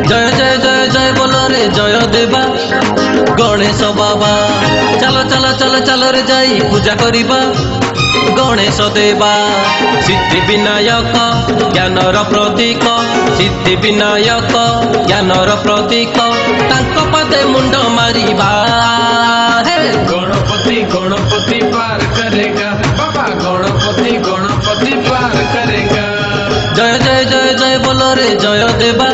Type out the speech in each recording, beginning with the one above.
जय जय जय जय बोलो रे जय देवा गणेश बाबा चलो चलो चलो चलो रे जाई पूजा करिबा गणेश देवा सिद्धि विनायक ज्ञानर प्रतीक सिद्धि विनायक ज्ञानर प्रतीक तांको पदे मुंड मारिबा गणपति गणपति पार करेगा बाबा गणपति गणपति पार करेगा जय जय जय जय बोलो रे जय देवा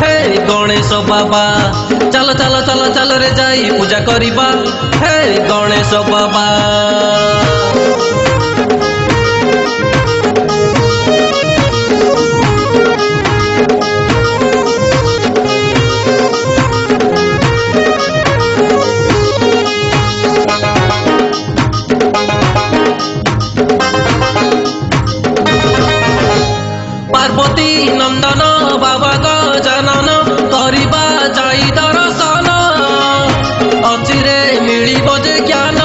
हे गणेश बाबा चलो चलो चलो चलो रे जाई पूजा करिबा हे गणेश बाबा पार्वती नंदन बाबा गजानन करिबा जाई दर्शन अचिरे मिलिबो जे ज्ञान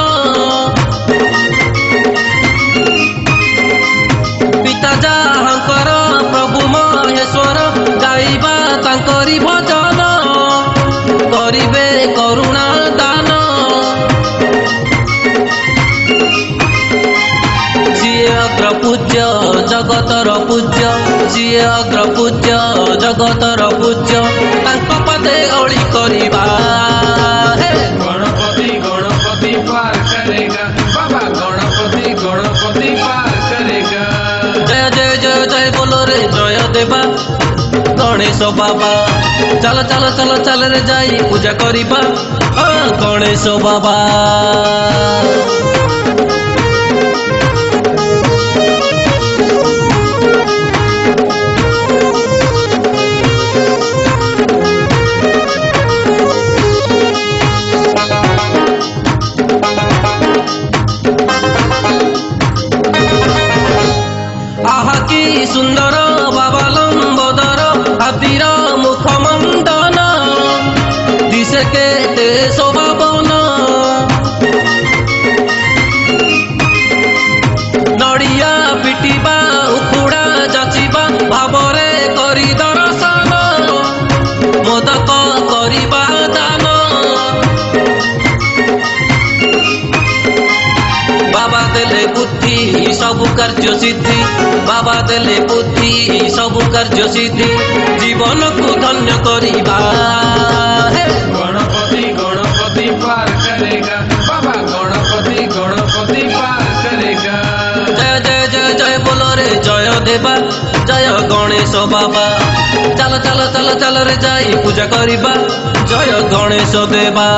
पिता जाहांकर प्रभु महेश्वर गाइबा तांकरी भजन करिबे करुणा दान जिए अग्र पूज्य जगतर पूज्य जिए अग्र पूज्य जगतर पूज्य तांको पदे अली करिबा गणपति गणपति पार करेगा बाबा गणपति गणपति पार करेगा जय जय जय जय बोलो रे जय देवा गणेश बाबा चलो चलो चलो चल रे जाई पूजा करिबा गणेश बाबा आहा की सुंदर बाबा लंबोदर हाथीर मुख मंदन दिशे के ते शोभावन नड़िया पिटिबा उखुड़ा जाचिबा भावरे करी दर्शन मोदक करिबा दान बाबा देले बुद्धि सबु कार्य सिद्धि बाबा देले बुद्धि सबु कार्य सिद्धि जीवन को धन्य करिबा गणपति गणपति पार करेगा बाबा गणपति गणपति पार करेगा जय जय जय जय बोलो रे जय देवा जय गणेश बाबा चलो चलो चलो चलो रे जाई पूजा करिबा जय गणेश देवा।